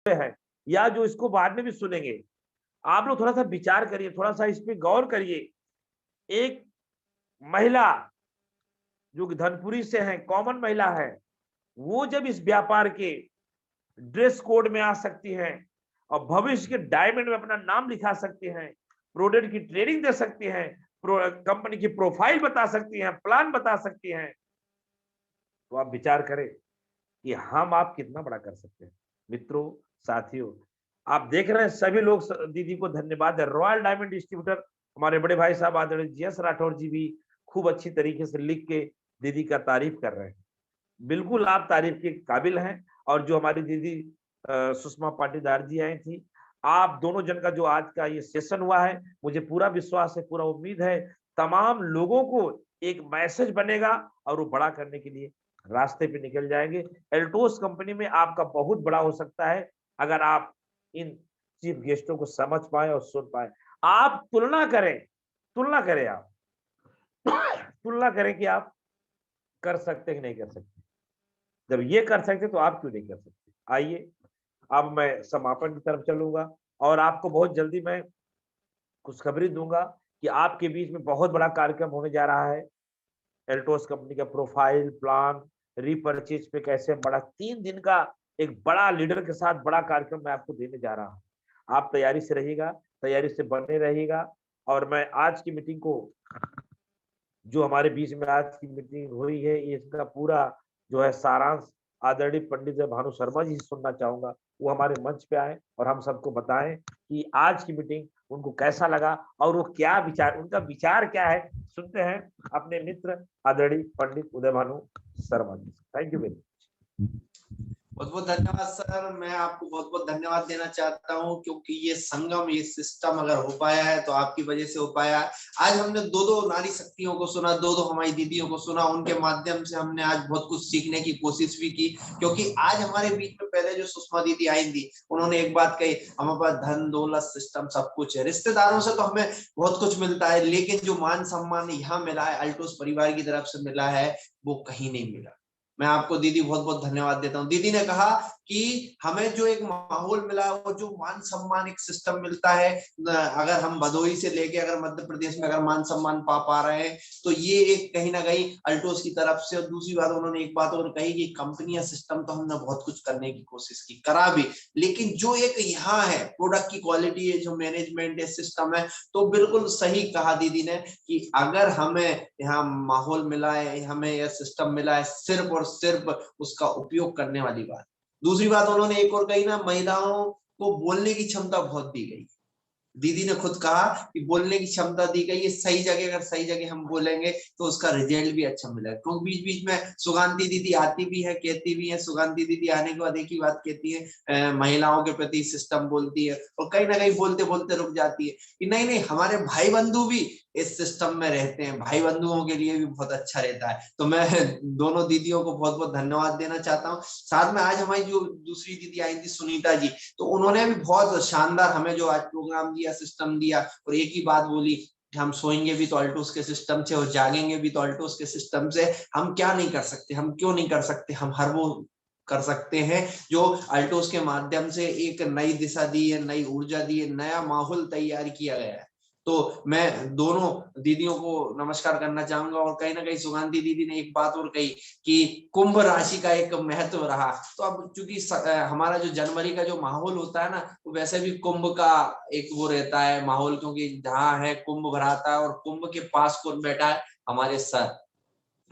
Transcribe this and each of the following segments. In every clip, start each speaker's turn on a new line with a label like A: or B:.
A: हैं या जो इसको बाद में भी सुनेंगे, आप लोग थोड़ा सा विचार करिए, थोड़ा सा इस पे गौर करिए। एक महिला जो कि धनपुरी से है, कॉमन महिला है, वो जब इस व्यापार के ड्रेस कोड में आ सकती हैं और भविष्य के डायमंड में अपना नाम लिखा सकती हैं, प्रोडक्ट की ट्रेनिंग दे सकती हैं, कंपनी की प्रोफाइल बता सकती हैं, प्लान बता सकती हैं, तो आप विचार करें कि हम आप कितना बड़ा कर सकते हैं। मित्रों, साथियों, आप देख रहे हैं सभी लोग दीदी को धन्यवाद है। रॉयल डायमंड डिस्ट्रीब्यूटर हमारे बड़े भाई साहब आदरणीय जीएस राठौर जी भी खूब अच्छी तरीके से लिख के दीदी का तारीफ कर रहे हैं। बिल्कुल आप तारीफ के काबिल हैं। और जो हमारी दीदी सुषमा पाटीदार जी आई थी, आप दोनों जन का जो आज का ये सेशन हुआ है, मुझे पूरा विश्वास है, पूरा उम्मीद है तमाम लोगों को एक मैसेज बनेगा और वो बड़ा करने के लिए रास्ते पे निकल जाएंगे। एल्टोस कंपनी में आपका बहुत बड़ा हो सकता है अगर आप इन चीफ गेस्टों को समझ पाए और सुन पाए। आप तुलना करें आप तुलना करें कि आप कर सकते कि नहीं कर सकते। जब ये कर सकते तो आप क्यों नहीं कर सकते। आइए अब मैं समापन की तरफ चलूंगा और आपको बहुत जल्दी मैं खुशखबरी दूंगा कि आपके बीच में बहुत बड़ा कार्यक्रम होने जा रहा है। एल्टोस कंपनी का प्रोफाइल प्लान रीपरचेज पे कैसे बड़ा 3 दिन का एक बड़ा लीडर के साथ बड़ा कार्यक्रम मैं आपको देने जा रहा हूँ। आप तैयारी से रहिएगा, तैयारी से बने रहिएगा। और मैं आज की मीटिंग को, जो हमारे बीच में आज की मीटिंग हुई है, इसका पूरा जो है सारांश आदरणीय पंडित भानु शर्मा जी से सुनना चाहूंगा। वो हमारे मंच पे आए और हम सबको बताएं कि आज की मीटिंग उनको कैसा लगा और वो क्या विचार, उनका विचार क्या है। सुनते हैं अपने मित्र आदरणीय Pandit Uday Bhanu Sharma ji. Thank you very much.
B: बहुत बहुत धन्यवाद सर। मैं आपको बहुत बहुत धन्यवाद देना चाहता हूं, क्योंकि ये संगम, ये सिस्टम अगर हो पाया है तो आपकी वजह से हो पाया है। आज हमने दो दो नारी शक्तियों को सुना, दो दो हमारी दीदियों को सुना, उनके माध्यम से हमने आज बहुत कुछ सीखने की कोशिश भी की। क्योंकि आज हमारे बीच में पहले जो सुषमा दीदी आई थी, उन्होंने एक बात कही, हमारे पास धन दौलत सिस्टम सब कुछ है, रिश्तेदारों से तो हमें बहुत कुछ मिलता है, लेकिन जो मान सम्मान यहाँ मिला है, अल्टोस परिवार की तरफ से मिला है, वो कहीं नहीं मिला। मैं आपको दीदी बहुत बहुत धन्यवाद देता हूँ। दीदी ने कहा कि हमें जो एक माहौल मिला है, वो जो मान सम्मान एक सिस्टम मिलता है, अगर हम भदोही से लेके अगर मध्य प्रदेश में अगर मान सम्मान पा रहे हैं, तो ये एक कहीं ना कहीं अल्टोस की तरफ से। और दूसरी बात उन्होंने एक बात और कही कि कंपनी या सिस्टम तो हमने बहुत कुछ करने की कोशिश की, करा भी, लेकिन जो एक यहाँ है प्रोडक्ट की क्वालिटी है, जो मैनेजमेंट है, सिस्टम है, तो बिल्कुल सही कहा दीदी ने कि अगर हमें यहाँ माहौल मिला है, हमें यह सिस्टम मिला है, सिर्फ और सिर्फ उसका उपयोग करने वाली बात। दूसरी बात उन्होंने एक और कही ना, महिलाओं को बोलने की क्षमता बहुत दी गई। दीदी ने खुद कहा कि बोलने की क्षमता दी गई है, सही जगह अगर सही जगह हम बोलेंगे तो उसका रिजल्ट भी अच्छा मिलेगा। क्योंकि बीच बीच में सुगांती दीदी आती भी है, कहती भी है। सुगांती दीदी आने के बाद एक ही बात कहती है, महिलाओं के प्रति सिस्टम बोलती है, और कहीं ना कहीं बोलते बोलते रुक जाती है कि नहीं नहीं, हमारे भाई बंधु भी इस सिस्टम में रहते हैं, भाई बंधुओं के लिए भी बहुत अच्छा रहता है। तो मैं दोनों दीदियों को बहुत बहुत धन्यवाद देना चाहता हूँ। साथ में आज हमारी जो दूसरी दीदी आई थी सुनीता जी, तो उन्होंने भी बहुत शानदार हमें जो आज प्रोग्राम दिया, सिस्टम दिया, और एक ही बात बोली कि हम सोएंगे भी तो अल्टोस के सिस्टम से और जागेंगे भी तो अल्टोस के सिस्टम से। हम क्या नहीं कर सकते, हम क्यों नहीं कर सकते, हम हर वो कर सकते हैं जो अल्टोस के माध्यम से एक नई दिशा दी है, नई ऊर्जा दी है, नया माहौल तैयार किया गया है। तो मैं दोनों दीदियों को नमस्कार करना चाहूंगा। और कहीं ना कहीं सुगंधी दीदी ने एक बात और कही कि कुंभ राशि का एक महत्व रहा। तो अब चूंकि हमारा जो जनवरी का जो माहौल होता है ना, तो वैसे भी कुंभ का एक वो रहता है माहौल, क्योंकि जहाँ है कुंभ भराता है, और कुंभ के पास कौन बैठा है, हमारे सर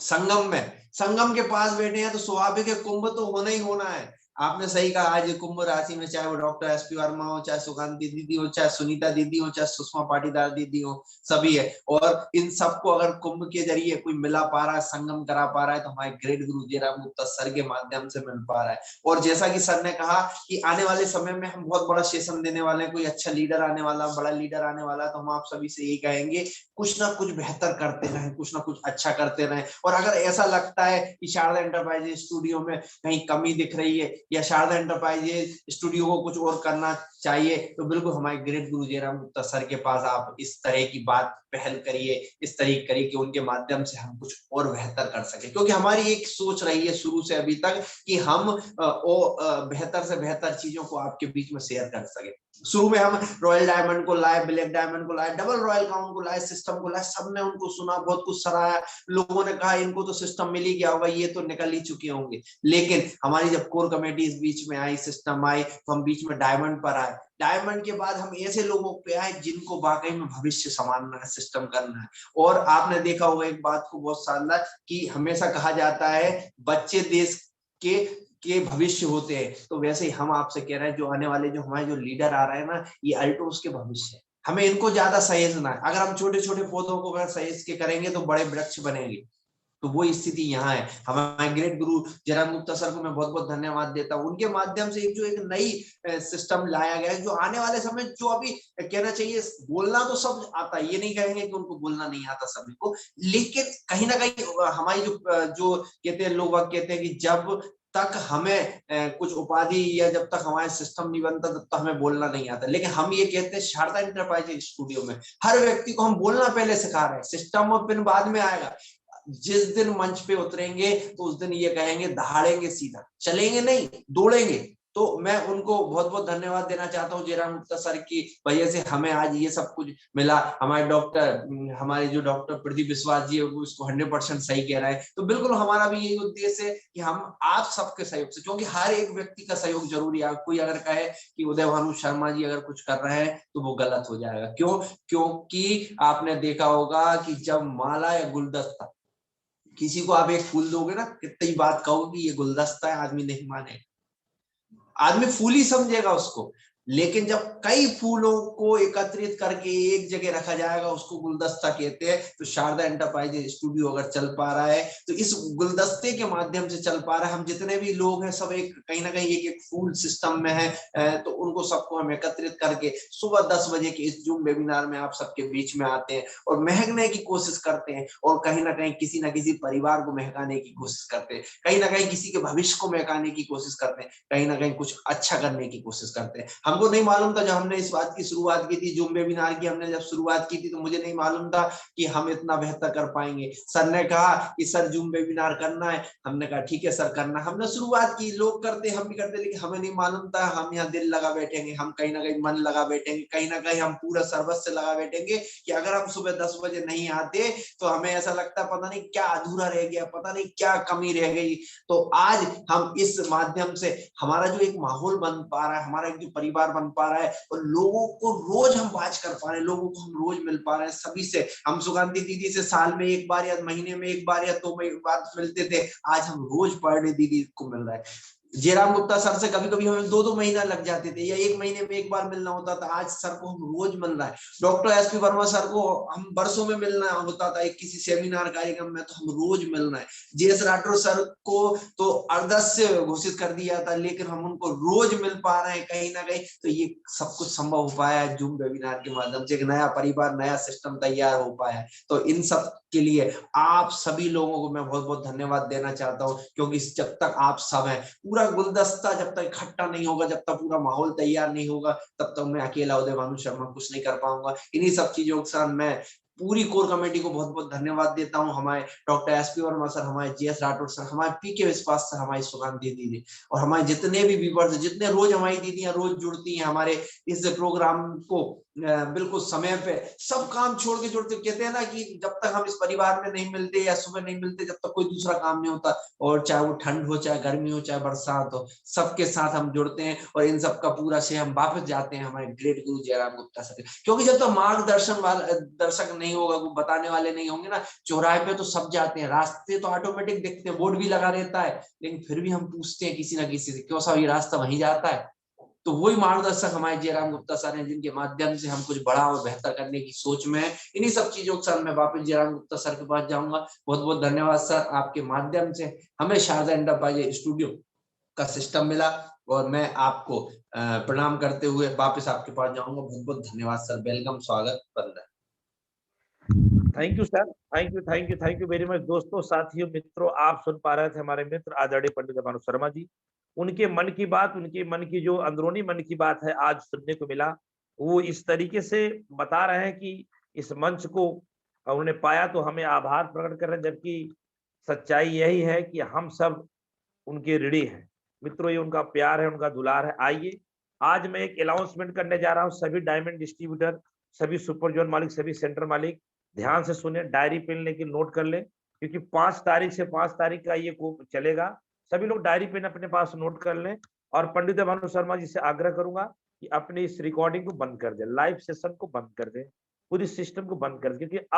B: संगम में, संगम के पास बैठे हैं, तो स्वाभाविक है कुंभ तो होना ही होना है। आपने सही कहा, आज कुंभ राशि में चाहे वो डॉक्टर एसपी वर्मा हो, चाहे सुकांती दीदी हो, चाहे सुनीता दीदी हो, चाहे सुषमा पाटीदार दीदी हो, सभी है। और इन सबको अगर कुंभ के जरिए कोई मिला पा रहा है, संगम करा पा रहा है, तो हमारे ग्रेट गुरु जयराम गुप्ता सर के माध्यम से मिल पा रहा है। और जैसा कि सर ने कहा कि आने वाले समय में हम बहुत बड़ा सेशन देने वाले हैं, कोई अच्छा लीडर आने वाला, बड़ा लीडर आने वाला, तो हम आप सभी से यही कहेंगे, कुछ ना कुछ बेहतर करते रहें, कुछ ना कुछ अच्छा करते रहें। और अगर ऐसा लगता है कि शारदा एंटरप्राइजेज स्टूडियो में कहीं कमी दिख रही है, या शारदा एंटरप्राइजेज स्टूडियो को कुछ और करना चाहिए, तो बिल्कुल हमारे ग्रेट गुरु जयराम गुप्ता सर के पास आप इस तरह की बात पहल करिए, इस तरीके करिए कि उनके माध्यम से हम कुछ और बेहतर कर सके, क्योंकि हमारी एक सोच रही है शुरू से अभी तक कि हम बेहतर से बेहतर चीजों को आपके बीच में शेयर कर सके। शुरू में हम रॉयल डायमंड को लाए, ब्लैक डायमंड को लाए, डबल रॉयल क्राउन को लाए, सिस्टम को लाए, सबने उनको सुना, बहुत कुछ सराहा, लोगों ने कहा इनको तो सिस्टम मिल ही गया होगा, ये तो निकल ही चुके होंगे। लेकिन हमारी जब कोर कमेटी इस बीच में आई, सिस्टम आई, तो हम बीच में डायमंड पर आए। डायमंड के बाद हम ऐसे लोगों पे आए जिनको वाकई में भविष्य संभालना है, सिस्टम करना है। और आपने देखा होगा एक बात को बहुत शानदार, कि हमेशा कहा जाता है बच्चे देश के भविष्य होते हैं, तो वैसे ही हम आपसे कह रहे हैं, जो आने वाले जो हमारे जो लीडर आ रहे हैं ना, ये अल्टोस के भविष्य है। हमें इनको ज्यादा सहेजना है। अगर हम छोटे छोटे पौधों को अगर सहेज के करेंगे तो बड़े वृक्ष बनेंगे। तो वो स्थिति यहाँ है। हमारे ग्रेट गुरु जयराम गुप्ता सर को मैं बहुत बहुत धन्यवाद देता हूँ। उनके माध्यम से एक नई सिस्टम लाया गया है, जो आने वाले समय, जो अभी कहना चाहिए, बोलना तो सब आता है, ये नहीं कहेंगे कि उनको बोलना नहीं आता सभी को, लेकिन कहीं ना कहीं हमारी जो कहते हैं, लोग कहते हैं कि जब तक हमें कुछ उपाधि या जब तक हमारे सिस्टम नहीं बनता तब तक हमें बोलना नहीं आता। लेकिन हम ये कहते हैं शारदा एंटरप्राइज स्टूडियो में हर व्यक्ति को हम बोलना पहले सिखा रहे हैं, सिस्टम और पिन बाद में आएगा। जिस दिन मंच पे उतरेंगे तो उस दिन ये कहेंगे दहाड़ेंगे सीधा, चलेंगे नहीं, दौड़ेंगे। तो मैं उनको बहुत बहुत धन्यवाद देना चाहता हूँ। जयराम गुप्ता सर की वजह से हमें आज ये सब कुछ मिला। हमारे जो डॉक्टर प्रदीप विश्वास जी है, वो इसको 100% सही कह रहा है। तो बिल्कुल हमारा भी यही उद्देश्य है कि हम आप सबके सहयोग से, क्योंकि हर एक व्यक्ति का सहयोग जरूरी है। कोई अगर कहे कि उदय भानु शर्मा जी अगर कुछ कर रहे हैं तो वो गलत हो जाएगा। क्यों? क्योंकि आपने देखा होगा कि जब माला या गुलदस्ता, किसी को आप एक फूल दोगे ना, कितनी बात कहोगे कि ये गुलदस्ता है, आदमी नहीं मानेगा, आदमी फूल ही समझेगा उसको। लेकिन जब कई फूलों को एकत्रित करके एक जगह रखा जाएगा, उसको गुलदस्ता कहते हैं। तो शारदा एंटरप्राइज स्टूडियो अगर चल पा रहा है तो इस गुलदस्ते के माध्यम से चल पा रहा है। हम जितने भी लोग हैं सब एक कहीं ना कहीं एक फूल सिस्टम में है, तो उनको सबको हम एकत्रित करके सुबह 10 बजे के इस जूम वेबिनार में आप सबके बीच में आते हैं और महकने की कोशिश करते हैं, और कहीं ना कहीं किसी ना किसी परिवार को महकाने की कोशिश करते हैं, कहीं ना कहीं किसी के भविष्य को महकाने की कोशिश करते हैं, कहीं ना कहीं कुछ अच्छा करने की कोशिश करते हैं। हमको नहीं मालूम था जब हमने इस बात की शुरुआत की थी, जूम वेबिनार की हमने जब शुरुआत की थी, तो मुझे नहीं मालूम था कि हम इतना बेहतर कर पाएंगे। सर ने कहा कि सर जूम वेबिनार करना है, हमने कहा ठीक है सर करना। हमने शुरुआत की, लोग करते हम भी करते, लेकिन हमें नहीं मालूम था हम यहाँ दिल लगा बैठेंगे, हम कहीं ना कहीं मन लगा बैठेंगे, कहीं ना कहीं हम पूरा सर्वस्व लगा बैठेंगे कि अगर हम सुबह 10 बजे नहीं आते तो हमें ऐसा लगता पता नहीं क्या अधूरा रह गया, पता नहीं क्या कमी रह गई। तो आज हम इस माध्यम से हमारा जो एक माहौल बन पा रहा है, हमारा एक जो परिवार बन पा रहा है, और लोगों को रोज हम बात कर पा रहे हैं, लोगों को हम रोज मिल पा रहे हैं। सभी से हम सुगंधी दीदी से साल में एक बार या महीने में एक बार या 2 महीने बाद मिलते थे, आज हम रोज पर डे दीदी को मिल रहा है। जयराम गुप्ता सर से कभी कभी हमें 2-2 महीना लग जाते थे, या 1 महीने में एक बार मिलना होता था, आज सर को हम रोज मिल रहा है। डॉक्टर एसपी वर्मा सर को हम वर्षों में मिलना होता था, एक किसी सेमिनार कार्यक्रम में, तो हम रोज मिलना है। जेएस राठौर सर को तो अदृश्य घोषित कर दिया था, लेकिन हम उनको रोज मिल पा रहे हैं कहीं ना कहीं। तो ये सब कुछ संभव हो पाया है जूम वेबिनार के माध्यम से, एक नया परिवार, नया सिस्टम तैयार हो पाया है। तो इन सब के लिए आप सभी लोगों को मैं बहुत बहुत धन्यवाद देना चाहता हूँ, क्योंकि जब तक आप सब हैं, पूरा गुलदस्ता जब तक इकट्ठा नहीं होगा, जब तक पूरा माहौल तैयार नहीं होगा, तब तक मैं अकेला उदय भानु शर्मा कुछ नहीं कर पाऊंगा। इन्हीं सब चीजों के साथ मैं पूरी कोर कमेटी को बहुत बहुत धन्यवाद देता हूँ। हमारे डॉक्टर एसपी वर्मा सर, हमारे जीएस राठौर सर, हमारे पीके विश्वास सर, हमारी सुगंधी दीदी, और हमारे जितने भी व्यूअर्स, जितने रोज हमारी दीदियां रोज जुड़ती हैं हमारे इस प्रोग्राम को बिल्कुल समय पे सब काम छोड़ के जुड़ते। कहते हैं ना कि जब तक हम इस परिवार में नहीं मिलते या सुबह नहीं मिलते, जब तक कोई दूसरा काम नहीं होता, और चाहे वो ठंड हो, चाहे गर्मी हो, चाहे बरसात हो, सबके साथ हम जुड़ते हैं। और इन सब का पूरा श्रेय हम वापस जाते हैं हमारे ग्रेट गुरु जयराम गुप्ता सर, क्योंकि जब तक मार्गदर्शन वाला दर्शक नहीं होगा, वो बताने वाले नहीं होंगे ना, चौराहे पे तो सब जाते हैं, रास्ते तो ऑटोमेटिक दिखते हैं, बोर्ड भी लगा रहता है, लेकिन फिर भी हम पूछते हैं किसी ना किसी से, क्यों साहब ये रास्ता वहीं जाता है? तो वही मार्गदर्शक हमारे जयराम गुप्ता सर हैं, जिनके माध्यम से हम कुछ बड़ा और बेहतर करने की सोच में है। इन्हीं सब चीजों के साथ मैं वापस जयराम गुप्ता सर के पास जाऊंगा। बहुत बहुत धन्यवाद सर, आपके माध्यम से हमें शारदा एंटरप्राइज स्टूडियो का सिस्टम मिला, और मैं आपको प्रणाम करते हुए वापस आपके पास जाऊंगा। बहुत बहुत धन्यवाद सर, वेलकम, स्वागत, वंदन।
A: Thank you sir, thank you very much. दोस्तों, साथियों, मित्रों, आप सुन पा रहे थे हमारे मित्र आदरणीय पंडित भानु शर्मा जी, उनके मन की बात, उनके मन की जो अंदरूनी मन की बात है आज सुनने को मिला। वो इस तरीके से बता रहे हैं कि इस मंच को उन्होंने पाया तो हमें आभार प्रकट कर रहे हैं, जबकि सच्चाई यही है कि हम सब उनके ऋणी हैं। मित्रों, ये उनका प्यार है, उनका दुलार है। आइए आज मैं एक अनाउंसमेंट करने जा रहा हूँ। सभी डायमंड डिस्ट्रीब्यूटर, सभी सुपर जोन मालिक, सभी सेंटर मालिक ध्यान से सुने, डायरी पेन लेके नोट कर लें, क्योंकि 5 तारीख से 5 तारीख का ये चलेगा। सभी लोग डायरी पेन अपने पास नोट कर लें, और पंडित भानु शर्मा जी से आग्रह करूंगा कि अपनी इस रिकॉर्डिंग को बंद कर दें, लाइव सेशन को बंद कर दें, पूरी सिस्टम को बंद कर दें, क्योंकि अब